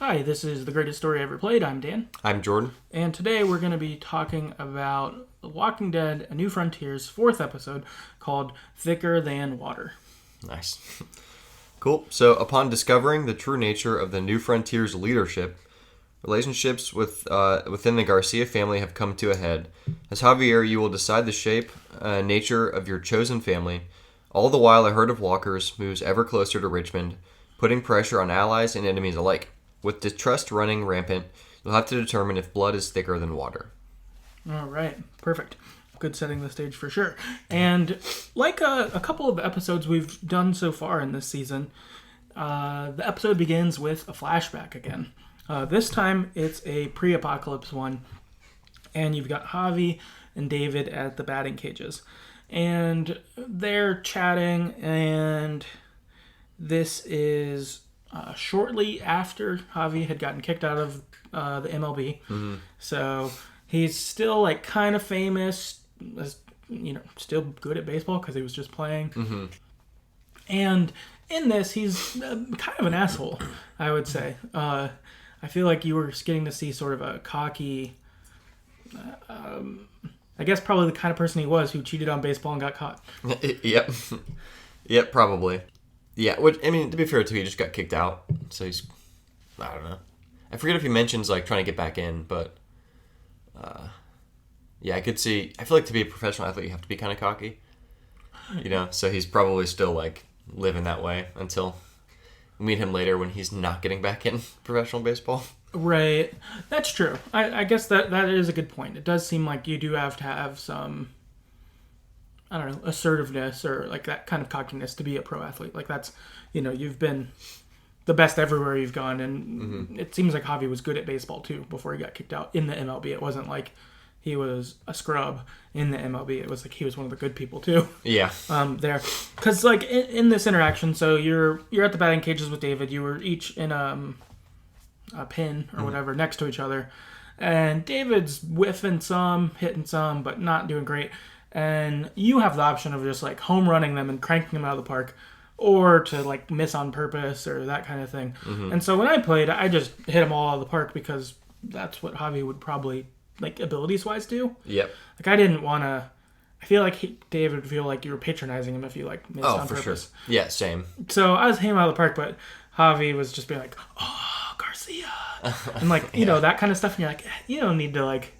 Hi, this is The Greatest Story Ever Played. I'm Dan. I'm Jordan. And today we're going to be talking about The Walking Dead: A New Frontier's 4th episode called Thicker Than Water. Nice. Cool. So, upon discovering the true nature of the New Frontier's leadership, relationships within the Garcia family have come to a head. As Javier, you will decide the shape, nature of your chosen family. All the while, a herd of walkers moves ever closer to Richmond, putting pressure on allies and enemies alike. With distrust running rampant, you'll have to determine if blood is thicker than water. All right. Perfect. Good setting the stage for sure. And like a couple of episodes we've done so far in this season, the episode begins with a flashback again. This time, it's a pre-apocalypse one, and you've got Javi and David at the batting cages. And they're chatting, and this is shortly after Javi had gotten kicked out of the MLB. Mm-hmm. So he's still like kind of famous, still good at baseball because he was just playing. Mm-hmm. And in this, he's kind of an asshole, I would say. I feel like you were getting to see sort of a cocky... I guess probably the kind of person he was who cheated on baseball and got caught. Yep. Yep, probably. Yeah, which, I mean, to be fair too, he just got kicked out. So he's... I don't know. I forget if he mentions, like, trying to get back in, but... yeah, I could see... I feel like to be a professional athlete, you have to be kind of cocky. So he's probably still, like, living that way until we meet him later when he's not getting back in professional baseball. Right. That's true. I guess that is a good point. It does seem like you do have to have some, I don't know, assertiveness or like that kind of cockiness to be a pro athlete. Like that's, you've been the best everywhere you've gone. And It seems like Javi was good at baseball too before he got kicked out in the MLB. It wasn't like he was a scrub in the MLB. It was like he was one of the good people too. Yeah. There. Because like in this interaction, so you're at the batting cages with David. You were each in a pin or whatever next to each other, and David's whiffing some, hitting some, but not doing great, and you have the option of just like home running them and cranking them out of the park, or to like miss on purpose or that kind of thing. And so when I played, I just hit them all out of the park because that's what Javi would probably like abilities wise do. Yep. Like I didn't want to. I feel like David would feel like you were patronizing him if you like missed on purpose. Sure. Yeah, same. So I was hitting him out of the park, but Javi was just being like, oh, Garcia. And like, that kind of stuff. And you're like, you don't need to like...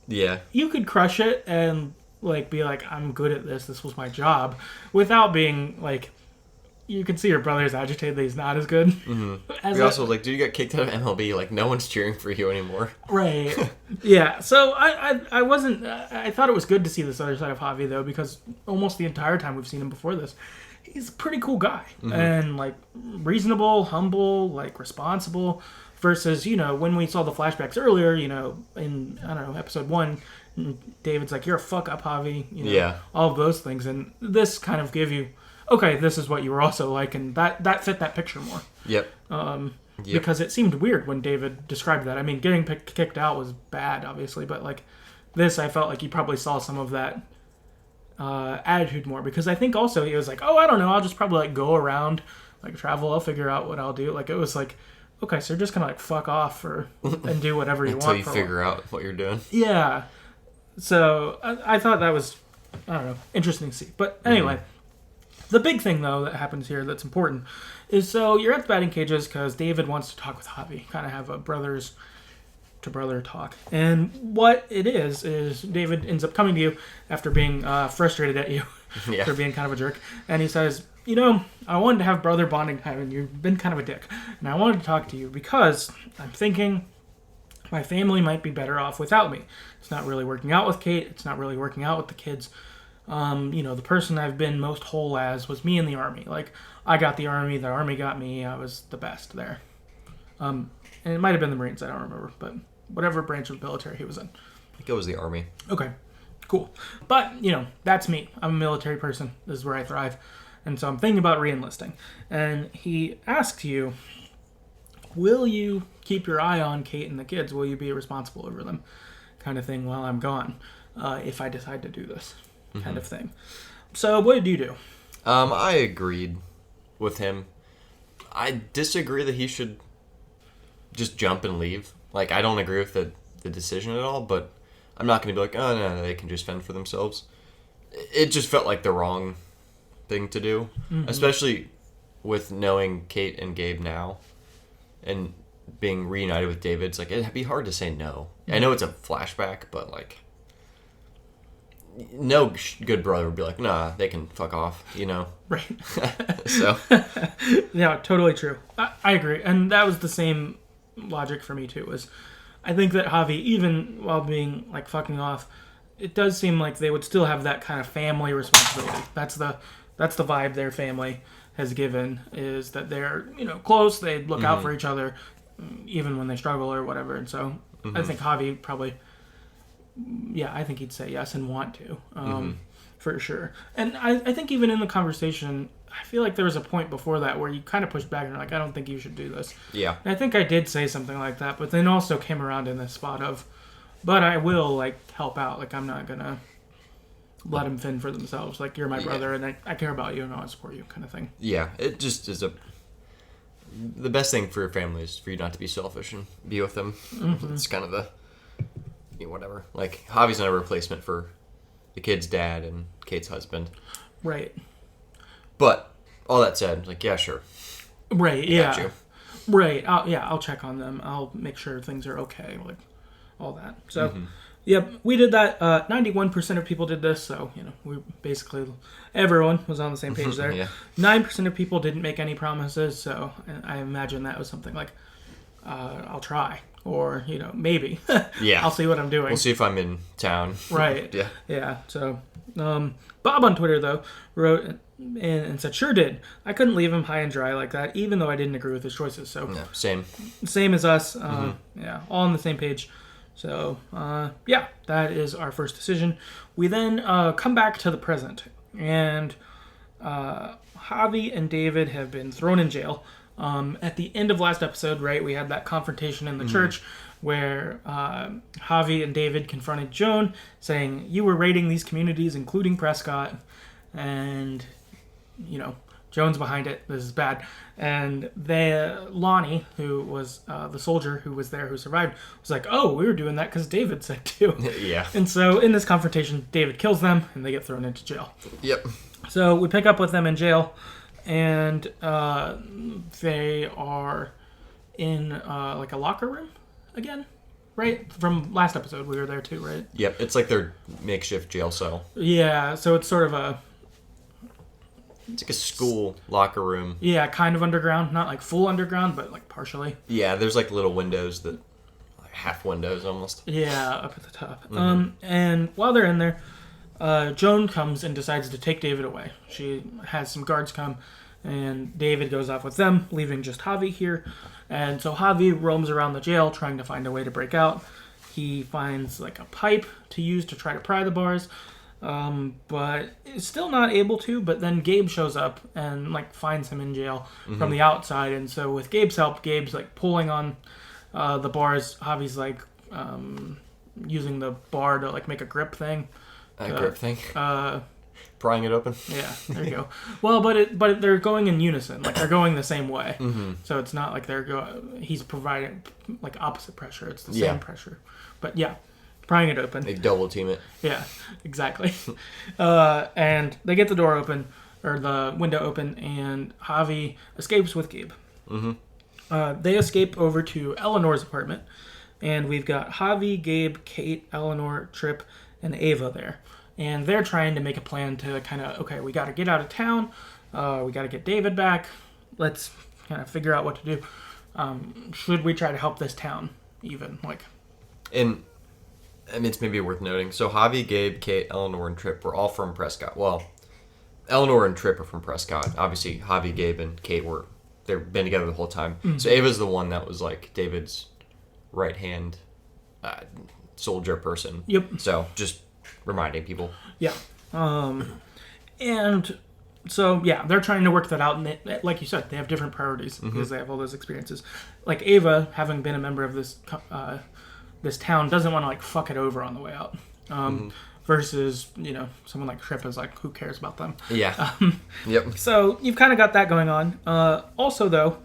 Yeah. You could crush it and like be like, I'm good at this. This was my job. Without being like... You can see your brother's agitated that he's not as good. Mm-hmm. You're also like, dude, you got kicked out of MLB. Like, no one's cheering for you anymore. Right. Yeah. So I wasn't... I thought it was good to see this other side of Javi, though, because almost the entire time we've seen him before this, he's a pretty cool guy. Mm-hmm. And, like, reasonable, humble, like, responsible. Versus, when we saw the flashbacks earlier, in, I don't know, episode 1, David's like, you're a fuck-up, Javi. Yeah. All of those things. And this kind of gave you... Okay, this is what you were also like, and that fit that picture more. Yep. Because it seemed weird when David described that. I mean, getting kicked out was bad, obviously, but like this, I felt like you probably saw some of that attitude more. Because I think also he was like, oh, I don't know, I'll just probably like go around, like travel, I'll figure out what I'll do. Like it was like, okay, so you're just gonna like fuck off and do whatever you want. Until you figure out what you're doing. Yeah. So I thought that was, I don't know, interesting to see. But anyway. The big thing, though, that happens here that's important is so you're at the batting cages because David wants to talk with Javi, kind of have a brothers-to-brother talk. And what it is David ends up coming to you after being frustrated at you for being kind of a jerk. And he says, I wanted to have brother bonding time, and you've been kind of a dick. And I wanted to talk to you because I'm thinking my family might be better off without me. It's not really working out with Kate. It's not really working out with the kids. The person I've been most whole as was me in the Army. Like, I got the Army got me, I was the best there. And it might have been the Marines, I don't remember, but whatever branch of the military he was in. I think it was the Army. Okay, cool. But, that's me. I'm a military person. This is where I thrive. And so I'm thinking about re-enlisting. And he asks you, will you keep your eye on Kate and the kids? Will you be responsible over them? Kind of thing while I'm gone, if I decide to do this. Kind of thing. So, what did you do? I agreed with him. I disagree that he should just jump and leave. Like, I don't agree with the decision at all, but I'm not going to be like, oh, no, they can just fend for themselves. It just felt like the wrong thing to do, especially with knowing Kate and Gabe now and being reunited with David. It's like, it'd be hard to say no. I know it's a flashback, but, like, no good brother would be like, nah, they can fuck off, you know? Right. So. Yeah, totally true. I agree. And that was the same logic for me, too, was I think that Javi, even while being, like, fucking off, it does seem like they would still have that kind of family responsibility. That's the vibe their family has given, is that they're, you know, close, they look out for each other, even when they struggle or whatever. And so I think Javi probably, yeah, I think he'd say yes and want to, for sure. And I think even in the conversation, I feel like there was a point before that where you kind of pushed back and you're like, I don't think you should do this. Yeah. And I think I did say something like that, but then also came around in this spot of, but I will, like, help out. Like, I'm not going to let them fend for themselves. Like, you're my brother, and I care about you, and I want to support you, kind of thing. Yeah, it just is the best thing for your family is for you not to be selfish and be with them. It's kind of the, you know, whatever. Like, Javi's not a replacement for the kid's dad and Kate's husband. Right. But, all that said, like, yeah, sure. Right, yeah. Got you. Right, I'll check on them. I'll make sure things are okay, like, all that. So, yep, we did that. 91% of people did this, so, you know, we basically, everyone was on the same page there. Yeah. 9% of people didn't make any promises, so I imagine that was something like, I'll try, or, you know, maybe. Yeah. I'll see what I'm doing. We'll see if I'm in town. Right. Yeah. Yeah, so, Bob on Twitter, though, wrote and said, sure did. I couldn't leave him high and dry like that, even though I didn't agree with his choices, so. No, same. Same as us. Yeah, all on the same page. So, yeah, that is our first decision. We then come back to the present, and Javi and David have been thrown in jail. At the end of last episode, right, we had that confrontation in the church where Javi and David confronted Joan, saying, you were raiding these communities, including Prescott, and, you know, Joan's behind it. This is bad. And Lonnie, who was the soldier who was there, who survived, was like, oh, we were doing that because David said to. Yeah. And so in this confrontation, David kills them, and they get thrown into jail. Yep. So we pick up with them in jail, and they are in like a locker room again, right? From last episode, we were there too, right? Yep. It's like their makeshift jail cell. Yeah, so it's sort of it's like a school locker room. Yeah, kind of underground. Not like full underground, but like partially. Yeah, there's like little windows that, like half windows almost. Yeah, up at the top. And while they're in there, Joan comes and decides to take David away. She has some guards come, and David goes off with them, leaving just Javi here. And so Javi roams around the jail trying to find a way to break out. He finds like a pipe to use to try to pry the bars. But is still not able to, but then Gabe shows up and like finds him in jail from the outside, and so with Gabe's help, Gabe's like pulling on the bars. Javi's like using the bar to like make a grip thing. Grip thing? Prying it open? Yeah, there you go. Well, but they're going in unison, like they're going the same way. So it's not like he's providing like opposite pressure, it's the same pressure. But yeah, prying it open. They double team it. Yeah, exactly. And they get the door open, or the window open, and Javi escapes with Gabe. They escape over to Eleanor's apartment, and we've got Javi, Gabe, Kate, Eleanor, Tripp, and Ava there. And they're trying to make a plan to kind of, okay, we got to get out of town, we got to get David back, let's kind of figure out what to do. Should we try to help this town, even? And I mean, it's maybe worth noting. So Javi, Gabe, Kate, Eleanor, and Tripp were all from Prescott. Well, Eleanor and Tripp are from Prescott. Obviously, Javi, Gabe, and Kate they've been together the whole time. So Ava's the one that was like David's right-hand soldier person. Yep. So just reminding people. Yeah. And so, yeah, they're trying to work that out. And like you said, they have different priorities because they have all those experiences. Like Ava, having been a member of this town, doesn't want to like fuck it over on the way out. Versus, you know, someone like Tripp is like, who cares about them? Yeah. Yep. So you've kind of got that going on. Also, though,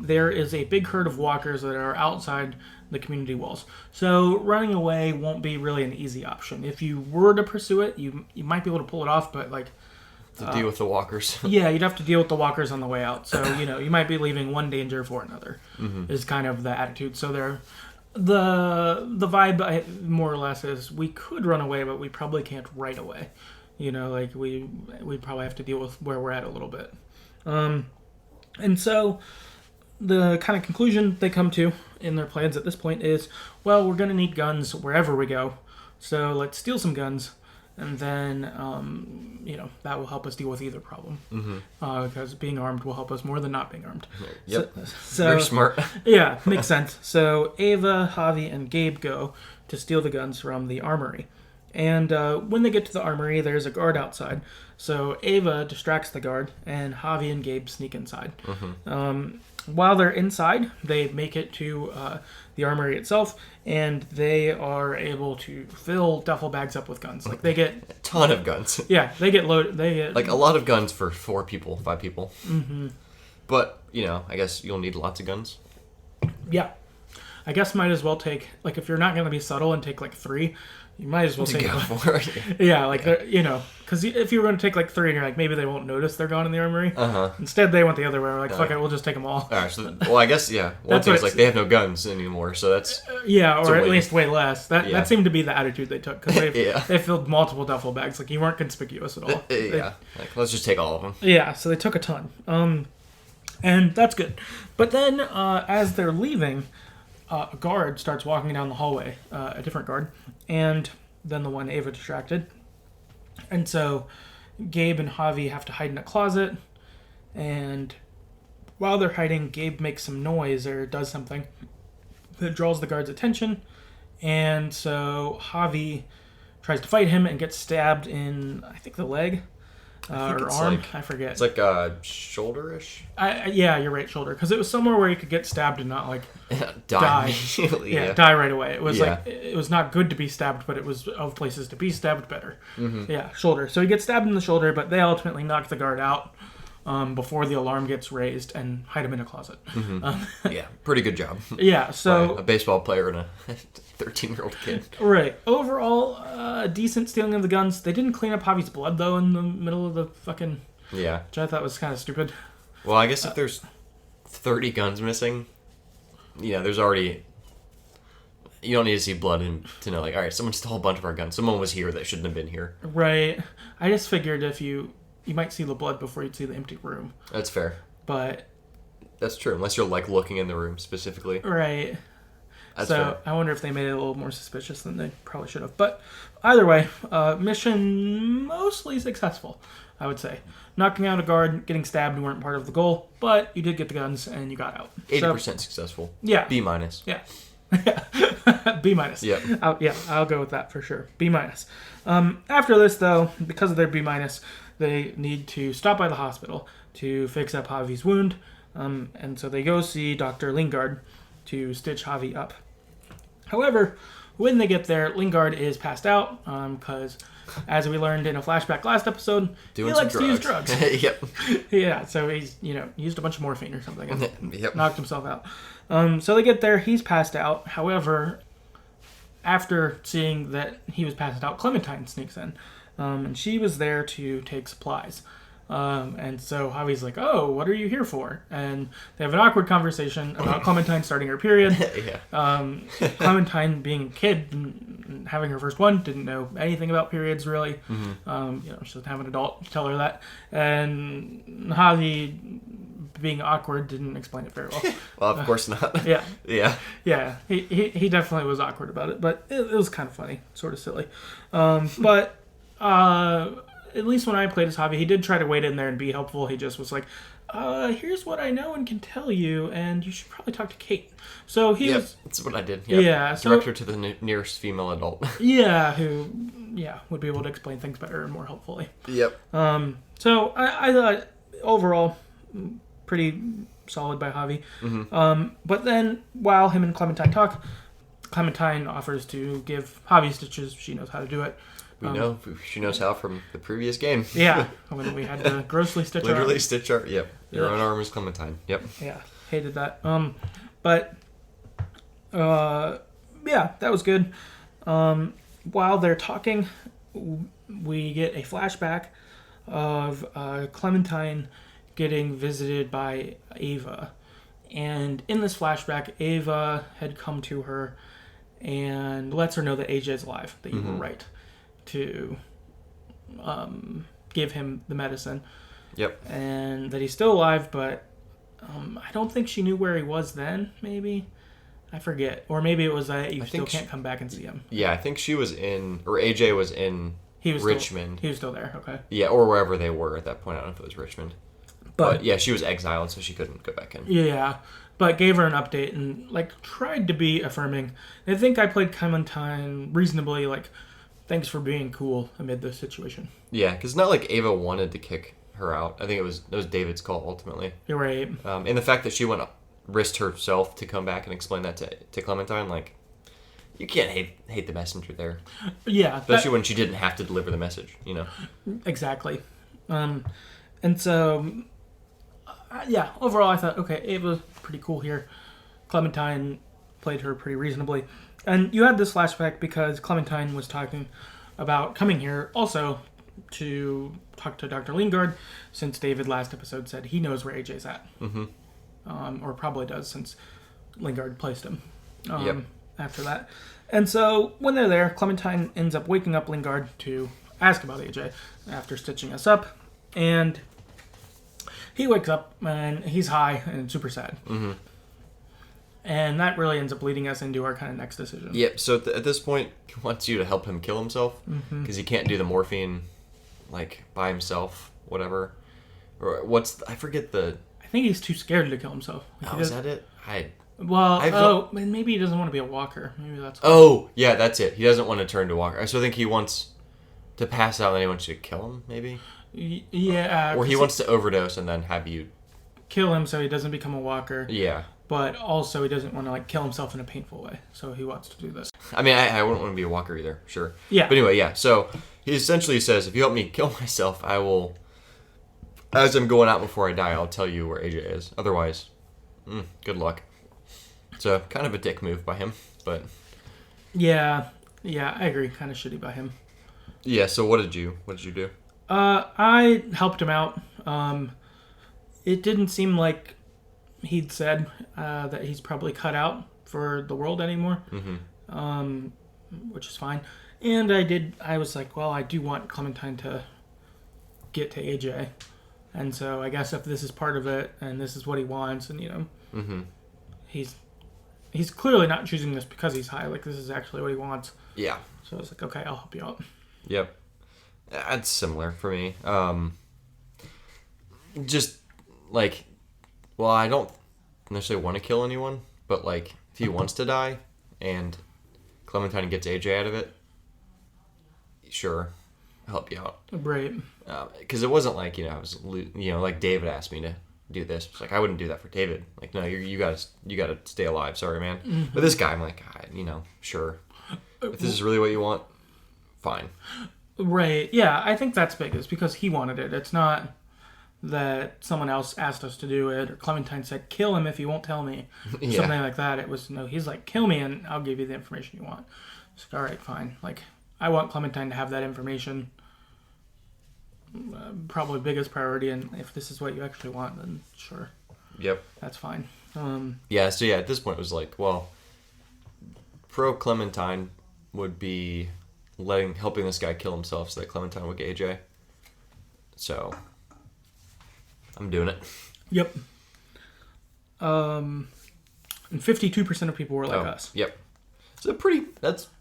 there is a big herd of walkers that are outside the community walls. So running away won't be really an easy option. If you were to pursue it, you might be able to pull it off, but like to deal with the walkers. yeah, you'd have to deal with the walkers on the way out. So you might be leaving one danger for another. Is kind of the attitude. So the vibe more or less is we could run away, but we probably can't right away. Like we'd probably have to deal with where we're at a little bit. And so the kind of conclusion they come to in their plans at this point is, well, we're going to need guns wherever we go. So let's steal some guns, and then, that will help us deal with either problem. Because being armed will help us more than not being armed. Yep. So very smart. Yeah, makes sense. So Ava, Javi, and Gabe go to steal the guns from the armory. And when they get to the armory, there's a guard outside. So Ava distracts the guard, and Javi and Gabe sneak inside. While they're inside, they make it to the armory itself, and they are able to fill duffel bags up with guns. Like they get a ton of guns. Yeah, they get loaded. They get like a lot of guns for 4 people, 5 people. But I guess you'll need lots of guns. Yeah, I guess might as well take if you're not going to be subtle and take 3. You might as well take go for it. Yeah, because if you were going to take 3 and you're maybe they won't notice they're gone in the armory. Instead, they went the other way. Fuck it, we'll just take them all. All right. So, I guess one thing is they have no guns anymore, so that's or at least way less. That seemed to be the attitude they took because they filled multiple duffel bags. You weren't conspicuous at all. Let's just take all of them. Yeah, so they took a ton, and that's good. But then as they're leaving, a guard starts walking down the hallway, a different guard, and then the one Ava distracted. And so Gabe and Javi have to hide in a closet, and while they're hiding, Gabe makes some noise or does something that draws the guard's attention, and so Javi tries to fight him and gets stabbed in, I think, the leg. Or arm, I forget. It's shoulder-ish? Yeah, you're right, shoulder. Because it was somewhere where you could get stabbed and not, die. Die right away. It was it was not good to be stabbed, but it was of places to be stabbed better. Yeah, shoulder. So he gets stabbed in the shoulder, but they ultimately knock the guard out before the alarm gets raised and hide him in a closet. Pretty good job. Yeah, so... a baseball player and a 13-year-old kid. Right. Overall, decent stealing of the guns. They didn't clean up Javi's blood, though, in the middle of the fucking... Yeah. Which I thought was kind of stupid. Well, I guess if there's 30 guns missing, there's already... You don't need to see blood to know, all right, someone stole a bunch of our guns. Someone was here that shouldn't have been here. Right. I just figured if you might see the blood before you'd see the empty room. That's fair. But... That's true, unless you're, looking in the room specifically. Right. That's so fair. I wonder if they made it a little more suspicious than they probably should have. But either way, mission mostly successful, I would say. Knocking out a guard, getting stabbed weren't part of the goal, but you did get the guns and you got out. 80% successful. Yeah. B-. Yeah. B-. Yeah. I'll go with that for sure. B-. After this, though, because of their B-, they need to stop by the hospital to fix up Javi's wound. And so they go see Dr. Lingard to stitch Javi up. However, when they get there, Lingard is passed out because, as we learned in a flashback last episode, he likes to use drugs. Yep. Yeah, so he's, used a bunch of morphine or something and knocked himself out. So they get there, he's passed out. However, after seeing that he was passed out, Clementine sneaks in. And she was there to take supplies. And so Javi's like, oh, what are you here for? And they have an awkward conversation about Clementine starting her period. Clementine being a kid and having her first one, didn't know anything about periods really. She doesn't have an adult to tell her that. And Javi, being awkward, didn't explain it very well. Well, of course not. Yeah. He definitely was awkward about it, but it was kind of funny, sort of silly. But at least when I played as Javi, he did try to wade in there and be helpful. He just was like, here's what I know and can tell you, and you should probably talk to Kate. So that's what I did. Yep. So, direct her to the nearest female adult. who would be able to explain things better and more helpfully. Yep. So I thought overall pretty solid by Javi. But then while him and Clementine talk, Clementine offers to give Javi stitches. She knows how to do it. We know she knows how from the previous game. When we had to grossly stitch Literally stitch our... Yep. Your own arm is Clementine. Yep. Yeah. hated that. But yeah, that was good. While they're talking, we get a flashback of Clementine getting visited by Ava. And in this flashback, Ava had come to her and lets her know that AJ's alive, that you were right to give him the medicine. Yep. And that he's still alive, but I don't think she knew where he was then, maybe. I forget. Or maybe it was that you still can't come back and see him. Yeah, I think she was in, or AJ was in Richmond. He was still there, okay. Yeah, or wherever they were at that point. I don't know if it was Richmond. But yeah, she was exiled, so she couldn't go back in. Yeah, but gave her an update and, like, tried to be affirming. I think I played Clementine reasonably, like, thanks for being cool amid this situation. Yeah, because it's not like Ava wanted to kick her out. I think it was David's call, ultimately. You're right. And the fact that she risked herself to come back and explain that to Clementine, like, you can't hate the messenger there. Yeah. Especially when she didn't have to deliver the message, you know? Exactly. And so... yeah, overall I thought, okay, Ava's pretty cool here. Clementine played her pretty reasonably. And you had this flashback because Clementine was talking about coming here also to talk to Dr. Lingard, since David last episode said he knows where AJ's at. Mm-hmm. Or probably does, since Lingard placed him after that. And so when they're there, Clementine ends up waking up Lingard to ask about AJ after stitching us up. And... he wakes up and he's high and super sad. Mm-hmm. And that really ends up leading us into our kind of next decision. Yep, so at this point, he wants you to help him kill himself because he can't do the morphine, like, by himself, whatever. Or I forget the... I think he's too scared to kill himself. Like, is that it? Maybe he doesn't want to be a walker. Maybe that's why. Oh, yeah, that's it. He doesn't want to turn to walker. So I think he wants to pass out and then he wants you to kill him, maybe? Yeah. Or he wants to overdose and then have you... kill him so he doesn't become a walker. Yeah. But also he doesn't want to, like, kill himself in a painful way. So he wants to do this. I mean, I wouldn't want to be a walker either, sure. Yeah. But anyway, yeah. So he essentially says, if you help me kill myself, I will... as I'm going out before I die, I'll tell you where AJ is. Otherwise, good luck. So, kind of a dick move by him, but... Yeah, I agree. Kind of shitty by him. Yeah, so what did you do? I helped him out. It didn't seem like he'd said that he's probably cut out for the world anymore, which is fine. And I was like, well, I do want Clementine to get to AJ. And so I guess if this is part of it, and this is what he wants, and, you know, he's clearly not choosing this because he's high. Like, this is actually what he wants. Yeah. So I was like, okay, I'll help you out. Yep. That's similar for me. Just, like, well, I don't necessarily want to kill anyone, but, like, if he wants to die, and Clementine gets AJ out of it, sure, I'll help you out. Right. Because it wasn't like, I was, like David asked me to do this. It's like, I wouldn't do that for David. Like, no, you gotta stay alive. Sorry, man. Mm-hmm. But this guy, I'm like, sure. If this is really what you want, fine. Right. Yeah, I think that's big. It's because he wanted it. It's not that someone else asked us to do it, or Clementine said, kill him if you won't tell me. Yeah. Something like that. It was, no, he's like, kill me and I'll give you the information you want. It's like, all right, fine. Like, I want Clementine to have that information. Probably biggest priority, and if this is what you actually want, then sure. Yep. That's fine. Yeah, so yeah, at this point it was like, well, pro Clementine would be helping this guy kill himself so that Clementine would get AJ. So I'm doing it. Yep. And 52% of people were like us. Yep. So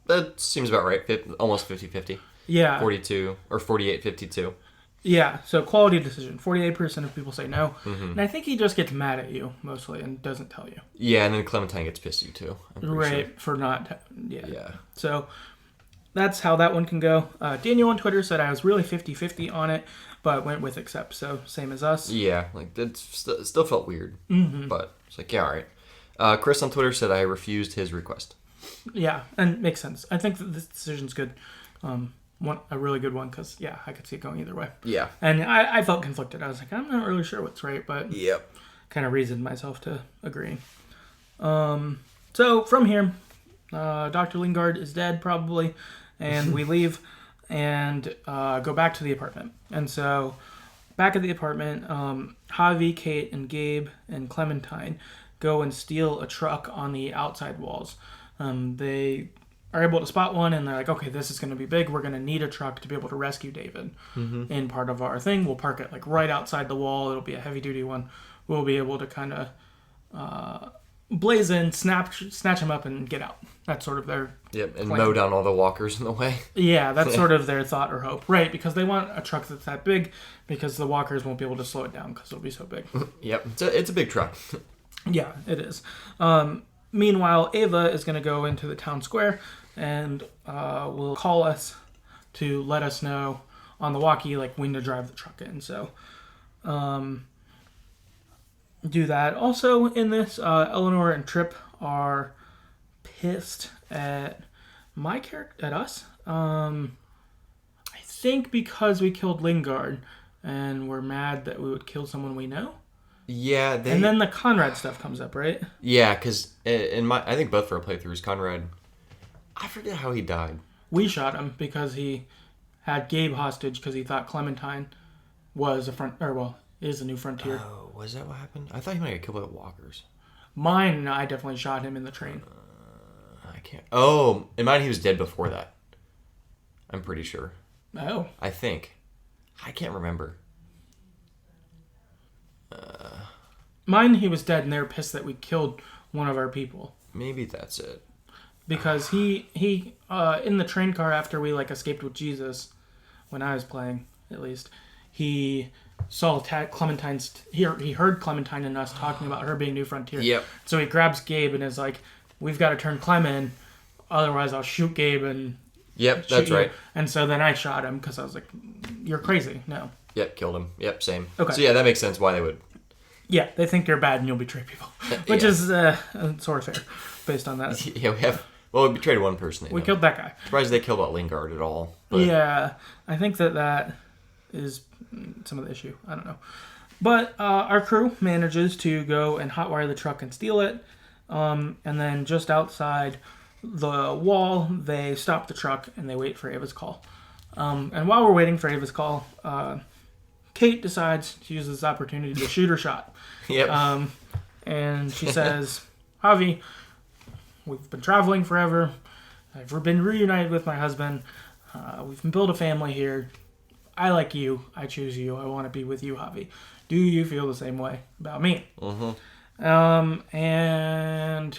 that seems about right. Almost 50-50. Yeah. 42 or 48-52. Yeah, so quality decision. 48% of people say no. Mm-hmm. And I think he just gets mad at you, mostly, and doesn't tell you. Yeah, and then Clementine gets pissed at you, too. Right, sure. For not... Yeah. So, that's how that one can go. Daniel on Twitter said I was really 50-50 on it, but went with accept, so same as us. Yeah, like, it still felt weird. Mm-hmm. But it's like, yeah, all right. Chris on Twitter said I refused his request. Yeah, and makes sense. I think that this decision's good. A really good one, because, yeah, I could see it going either way. Yeah. And I felt conflicted. I was like, I'm not really sure what's right, but... Yep. kind of reasoned myself to agreeing. So from here, Dr. Lingard is dead probably, and we leave and go back to the apartment. And so back at the apartment, Javi, Kate, and Gabe and Clementine go and steal a truck on the outside walls. They are able to spot one, and they're like, okay, this is going to be big. We're going to need a truck to be able to rescue David. In part of our thing, we'll park it like right outside the wall. It'll be a heavy-duty one. We'll be able to kind of blaze in, snatch him up, and get out. That's sort of their and plan. mow down all the walkers in the way. Yeah, that's sort of their thought or hope. Right, because they want a truck that's that big, because the walkers won't be able to slow it down because it'll be so big. It's a big truck. Yeah, it is. Meanwhile, Ava is going to go into the town square and will call us to let us know on the walkie like when to drive the truck in. So do that. Also in this, Eleanor and Tripp are pissed at my character, at us. I think because we killed Lingard and we're mad that we would kill someone we know. Yeah, and then the Conrad stuff comes up, right? Yeah, because I think both of our playthroughs, Conrad, I forget how he died. We shot him because he had Gabe hostage because he thought Clementine was is a new frontier. Oh, was that what happened? I thought he might get killed by the walkers. Mine, I definitely shot him in the train. I can't. Oh, it might he was dead before that. I'm pretty sure. Oh. I think. I can't remember. Mine, he was dead, and they were pissed that we killed one of our people. Maybe that's it. Because he in the train car after we escaped with Jesus, when I was playing at least, he saw Clementine's. He heard Clementine and us talking about her being New Frontier. Yep. So he grabs Gabe and is like, "We've got to turn Clem in, otherwise I'll shoot Gabe and." Yep, that's right. And so then I shot him because I was like, "You're crazy, no." Yep, killed him. Yep, same. Okay. So yeah, that makes sense why they would. Yeah, they think you're bad and you'll betray people, which is sort of fair, based on that. Yeah, we betrayed one person. We killed that guy. Surprised they killed out Lingard at all. But... Yeah, I think that is some of the issue. I don't know. But our crew manages to go and hotwire the truck and steal it. And then just outside the wall, they stop the truck and they wait for Ava's call. And while we're waiting for Ava's call, Kate decides to use this opportunity to shoot her shot. Yep. And she says, Javi, we've been traveling forever. I've been reunited with my husband. We've built a family here. I like you. I choose you. I want to be with you, Javi. Do you feel the same way about me? Mm-hmm. And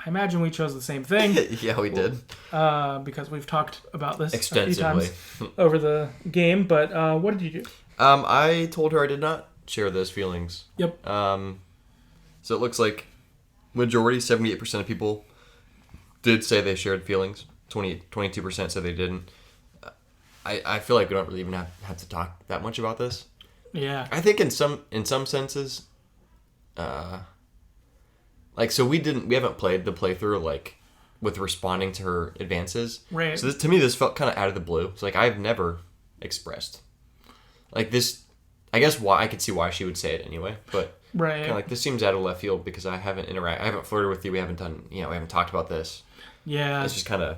I imagine we chose the same thing. Yeah, we did. Because we've talked about this extensively a few times over the game. But what did you do? I told her I did not share those feelings. Yep. So it looks like majority, 78% of people did say they shared feelings. 22% said they didn't. I feel like we don't really even have to talk that much about this. Yeah. I think in some senses, so we haven't played the playthrough with responding to her advances. Right. So to me, this felt kind of out of the blue. It's I've never expressed this. I guess why I could see why she would say it anyway, but right. Kind of this seems out of left field because I haven't flirted with you. We haven't done, we haven't talked about this. Yeah. It's just kind of,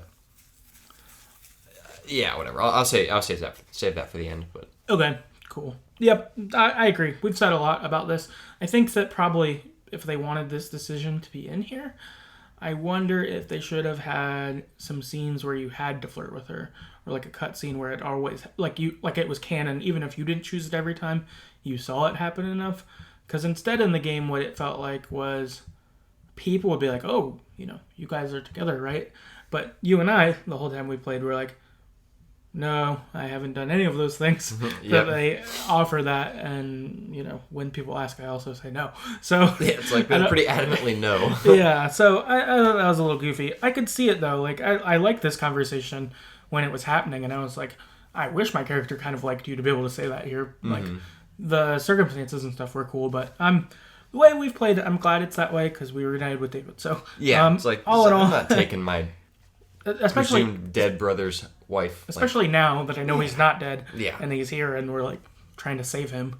yeah, whatever. I'll save that for the end. But okay, cool. Yep, I agree. We've said a lot about this. I think that probably if they wanted this decision to be in here, I wonder if they should have had some scenes where you had to flirt with her, or a cut scene where it always it was canon, even if you didn't choose it every time, you saw it happen enough. Because instead in the game, what it felt like was people would be like, "Oh, you guys are together, right?" But you and I, the whole time we played, were like, "No, I haven't done any of those things." Yep. But they offer that, and when people ask, I also say no. So yeah, it's been pretty adamantly no. Yeah, so I thought that was a little goofy. I could see it though. I liked this conversation when it was happening, and I was like, I wish my character kind of liked you to be able to say that here. Mm-hmm. The circumstances and stuff were cool, but the way we've played it, I'm glad it's that way because we were united with David. So yeah, it's all in all, I'm not taking my especially presumed dead brother's wife. Especially now that I know he's not dead, yeah, and he's here, and we're trying to save him.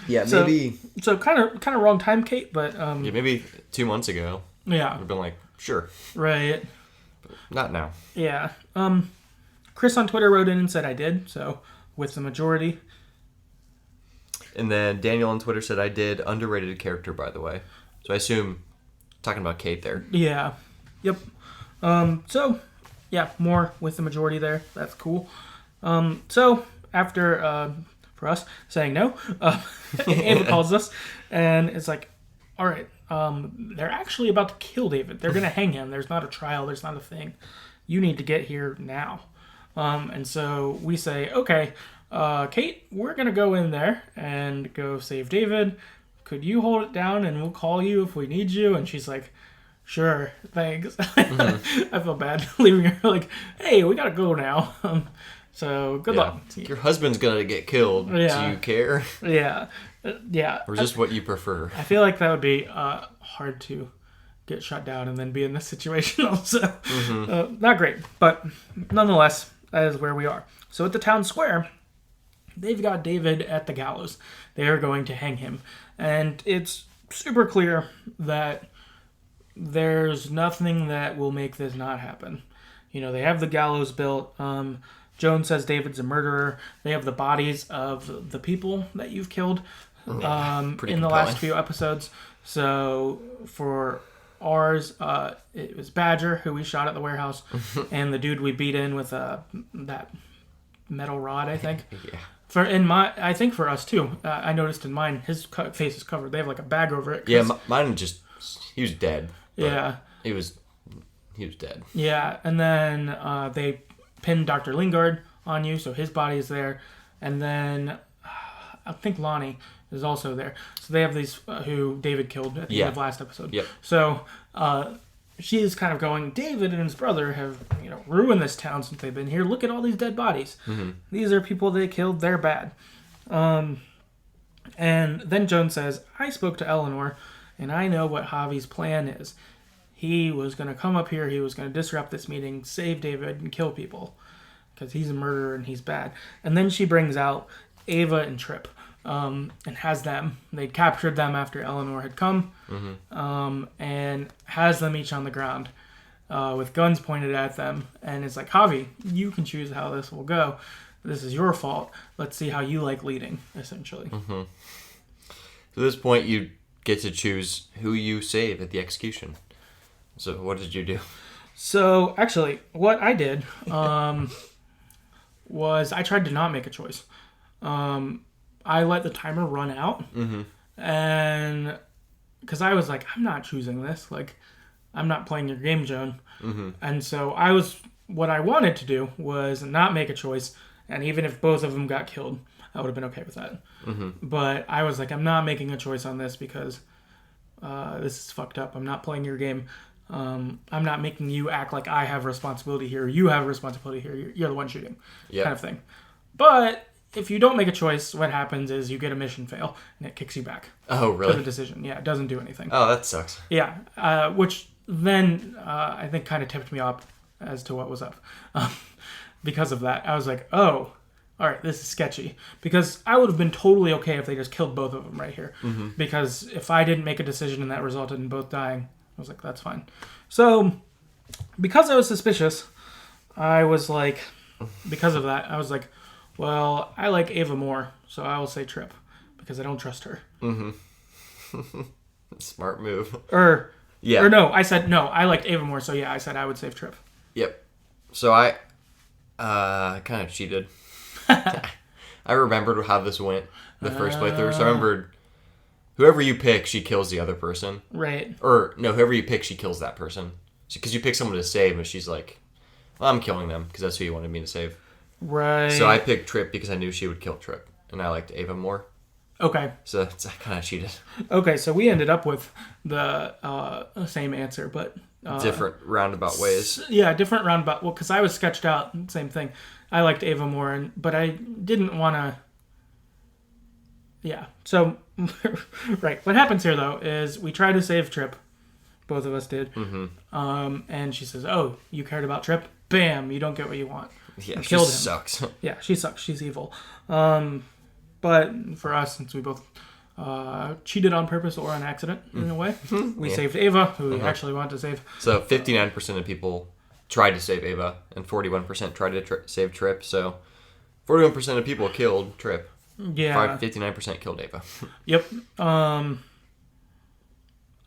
Yeah, So- maybe. So kind of wrong time, Kate, but Yeah, maybe 2 months ago. yeah, I've been like, sure, right. not now. Yeah. Chris on Twitter wrote in and said I did, so with the majority. And then Daniel on Twitter said I did. Underrated character, by the way. So I assume talking about Kate there. Yeah. Yep. So yeah, more with the majority there. That's cool. So after for us saying no, Ava calls us and it's like, all right, they're actually about to kill David. They're gonna hang him. There's not a trial. There's not a thing. You need to get here now. And so we say, okay, Kate, we're going to go in there and go save David. Could you hold it down and we'll call you if we need you? And she's like, sure, thanks. I feel bad leaving her like, hey, we got to go now. So good luck. Your husband's going to get killed. Yeah. Do you care? Yeah. Yeah. Or is this what you prefer? I feel like that would be hard to get shut down and then be in this situation also. Not great, but nonetheless, that is where we are. So at the town square, they've got David at the gallows. They are going to hang him. And it's super clear that there's nothing that will make this not happen. You know, they have the gallows built. Joan says David's a murderer. They have the bodies of the people that you've killed in the last few episodes. So for ours, it was Badger, who we shot at the warehouse, and the dude we beat in with that metal rod, I think. Yeah. I think for us too. I noticed in mine, his face is covered. They have like a bag over it. Yeah, mine he was dead. Yeah. He was dead. Yeah, and then they pinned Dr. Lingard on you, so his body is there. And then I think Lonnie is also there. So they have these who David killed at the end of last episode. Yep. So she is kind of going, David and his brother have ruined this town since they've been here. Look at all these dead bodies. These are people they killed. They're bad. And then Joan says, I spoke to Eleanor, and I know what Javi's plan is. He was going to come up here. He was going to disrupt this meeting, save David, and kill people. Because he's a murderer and he's bad. And then she brings out Ava and Tripp. And has them. They captured them after Eleanor had come, and has them each on the ground with guns pointed at them. And it's like, Javi, you can choose how this will go. This is your fault. Let's see how you like leading, essentially. So at this point, you get to choose who you save at the execution. So what did you do? So actually, what I did was I tried to not make a choice. I let the timer run out, and because I was like, I'm not choosing this. Like, I'm not playing your game, Joan. And so what I wanted to do was not make a choice, and even if both of them got killed, I would have been okay with that. But I was like, I'm not making a choice on this because this is fucked up. I'm not playing your game. I'm not making you act like I have responsibility here. You have responsibility here. You're the one shooting, kind of thing. But if you don't make a choice, what happens is you get a mission fail, and it kicks you back. Oh, really? To the decision. Yeah, it doesn't do anything. Oh, that sucks. Yeah, which then I think kind of tipped me off as to what was up. Because of that, I was like, oh, all right, this is sketchy. Because I would have been totally okay if they just killed both of them right here. Because if I didn't make a decision and that resulted in both dying, I was like, that's fine. So, because I was suspicious, I was like, because of that, I was like, well, I like Ava more, so I will say Tripp, because I don't trust her. Smart move. Or no, I said, no, I liked Ava more, so yeah, I said I would save Tripp. Yep. So I kind of cheated. I remembered how this went the first playthrough, so I remembered whoever you pick, she kills the other person. Right. Or, no, whoever you pick, she kills that person. Because you pick someone to save, and she's like, well, I'm killing them, because that's who you wanted me to save. Right. So I picked Tripp because I knew she would kill Tripp, and I liked Ava more. Okay. So I kind of cheated. Okay, so we ended up with the same answer, but... different roundabout ways. Yeah, different roundabout. Well, because I was sketched out, same thing. I liked Ava more, but I didn't want to... Yeah, so... right. What happens here, though, is we try to save Tripp. Both of us did. And she says, oh, you cared about Tripp? Bam, you don't get what you want. Yeah, You she killed him. sucks. Yeah, she sucks. She's evil. But for us, since we both cheated on purpose or on accident in a way, we saved Ava, who we actually wanted to save. So 59% of people tried to save Ava, and 41% tried to save Trip. So 41% of people killed Trip. Yeah. 59% killed Ava. Yep.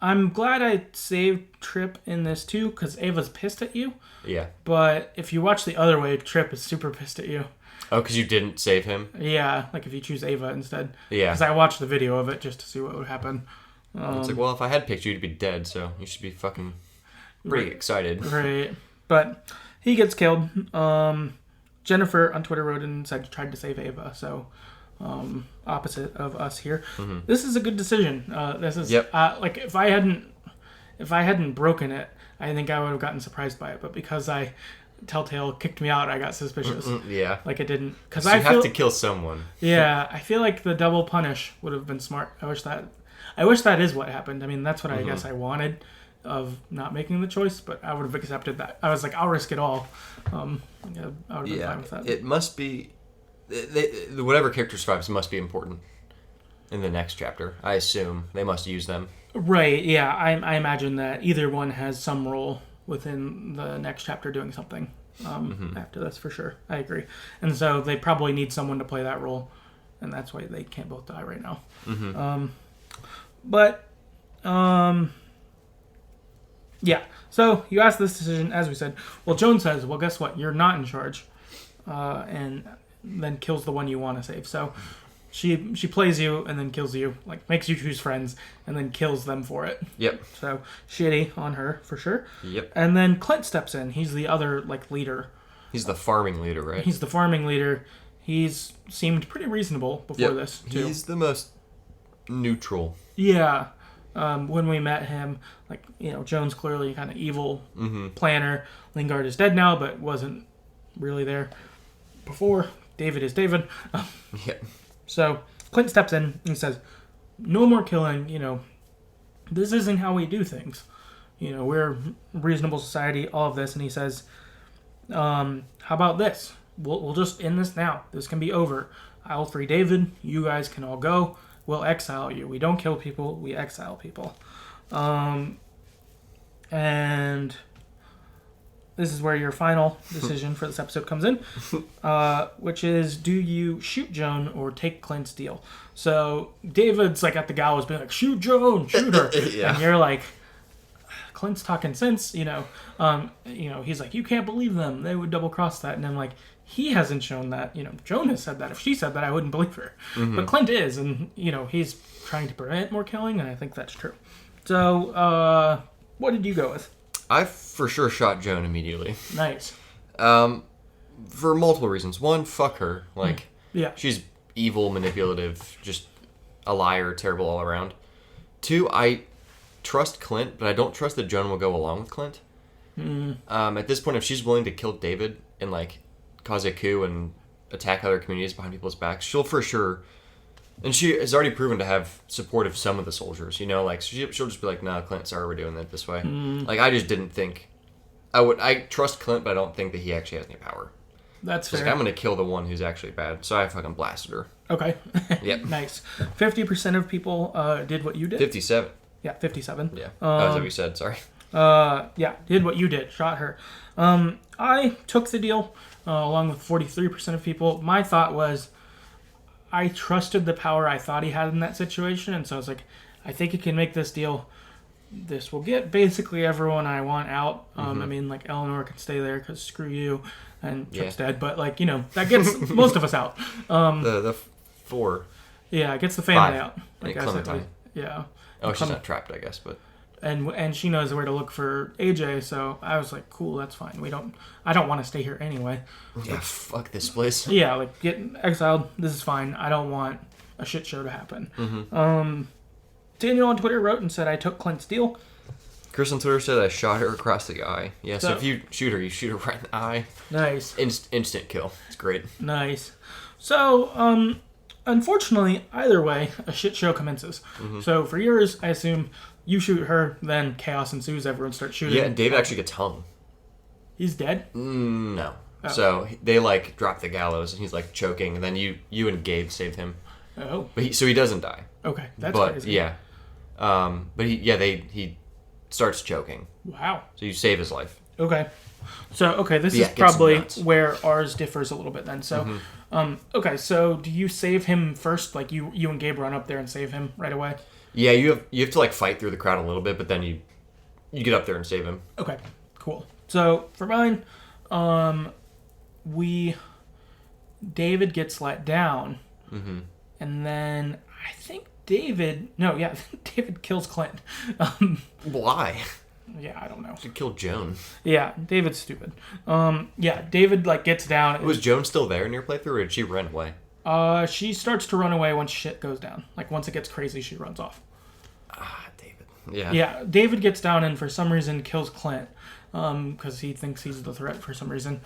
I'm glad I saved Trip in this too, because Ava's pissed at you. Yeah. But if you watch the other way, Trip is super pissed at you. Oh, because you didn't save him? Yeah, like if you choose Ava instead. Yeah. Because I watched the video of it just to see what would happen. It's like, well, if I had picked you, you'd be dead, so you should be fucking pretty excited. Right. But he gets killed. Jennifer on Twitter wrote and said tried to save Ava, so opposite of us here. Mm-hmm. This is a good decision. This is like if I hadn't broken it, I think I would have gotten surprised by it. But because Telltale kicked me out, I got suspicious. Yeah. Like it didn't, because you have to kill someone. Yeah, I feel like the double punish would have been smart. I wish that is what happened. I mean, that's what I guess I wanted of not making the choice, but I would have accepted that. I was like, I'll risk it all. I would have been fine with that. It must be whatever character survives must be important in the next chapter. I assume they must use them. Right. Yeah. I imagine that either one has some role within the next chapter doing something after this for sure. I agree. And so they probably need someone to play that role, and that's why they can't both die right now. Yeah. So you asked this decision, as we said. Well, Joan says, well, guess what? You're not in charge. And then kills the one you want to save. So she plays you and then kills you, like makes you choose friends and then kills them for it. Yep. So shitty on her for sure. Yep. And then Clint steps in. He's the other like leader. He's the farming leader, right? He's the farming leader. He's seemed pretty reasonable before this too. He's the most neutral. Yeah. When we met him, like, Joan's clearly kind of evil planner. Lingard is dead now, but wasn't really there before. David is David. So Clint steps in and says, no more killing, this isn't how we do things. We're a reasonable society, all of this. And he says, how about this? We'll just end this now. This can be over. I'll free David. You guys can all go. We'll exile you. We don't kill people. We exile people. And this is where your final decision for this episode comes in, which is, do you shoot Joan or take Clint's deal? So David's like at the gallows being like, shoot Joan, shoot her. And you're like, Clint's talking sense, he's like, you can't believe them. They would double cross that. And I'm like, he hasn't shown that. Joan has said that. If she said that, I wouldn't believe her. But Clint is, and, he's trying to prevent more killing, and I think that's true. So, what did you go with? I for sure shot Joan immediately. Nice. For multiple reasons. One, fuck her. Like, she's evil, manipulative, just a liar, terrible all around. Two, I trust Clint, but I don't trust that Joan will go along with Clint. At this point, if she's willing to kill David and, like, cause a coup and attack other communities behind people's backs, she'll for sure... And she has already proven to have support of some of the soldiers, like, she'll just be like, nah, Clint, sorry we're doing it this way. Like, I just didn't think... I trust Clint, but I don't think that he actually has any power. That's fair. Like, I'm going to kill the one who's actually bad, so I fucking blasted her. Okay. Yep. Nice. 50% of people did what you did? 57. Yeah, 57. Yeah. That's what you said, sorry. Did what you did. Shot her. I took the deal, along with 43% of people. My thought was, I trusted the power I thought he had in that situation, and so I was like, I think he can make this deal. This will get basically everyone I want out. I mean, like, Eleanor can stay there because screw you, and Chip's dead, but, like, that gets most of us out. The four. Yeah, it gets the family 5. out. Like Clementine. Yeah. Oh, she's not trapped, I guess, but... And she knows where to look for AJ, so I was like, cool, that's fine. I don't want to stay here anyway. Yeah, fuck this place. Yeah, like, get exiled, this is fine. I don't want a shit show to happen. Daniel on Twitter wrote and said, I took Clint's deal. Chris on Twitter said I shot her across the eye. Yeah, so if you shoot her right in the eye. Nice. Instant kill. It's great. Nice. So, unfortunately, either way, a shit show commences. So for yours, I assume... You shoot her, then chaos ensues. Everyone starts shooting. Yeah, and David actually gets hung. He's dead? No. Oh. So they, like, drop the gallows, and he's, like, choking, and then you and Gabe saved him. Oh. But he doesn't die. Okay, that's But crazy. yeah, but he starts choking. Wow. So you save his life. Okay. So, this Yeah, is it gets probably nuts. where ours differs a little bit then. So, okay, so do you save him first? Like, you and Gabe run up there and save him right away? Yeah, you have to like fight through the crowd a little bit, but then you get up there and save him. Okay, cool. So, for mine, David gets let down, and then I think David kills Clint. Why? Yeah, I don't know. Should kill Joan. Yeah, David's stupid. David like gets down. Was Joan still there in your playthrough, or did she run away? She starts to run away once shit goes down. Like once it gets crazy, she runs off. David. Yeah. Yeah, David gets down and for some reason kills Clint. Because he thinks he's the threat for some reason.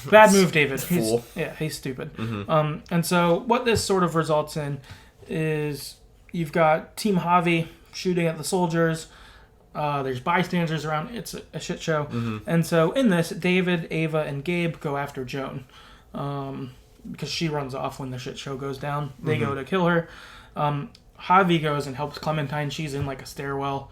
Bad move, David. Fool. He's stupid. And so what this sort of results in is you've got Team Javi shooting at the soldiers. There's bystanders around. It's a shit show. And so in this, David, Ava, and Gabe go after Joan. Because she runs off when the shit show goes down. They go to kill her. Javi goes and helps Clementine. She's in like a stairwell.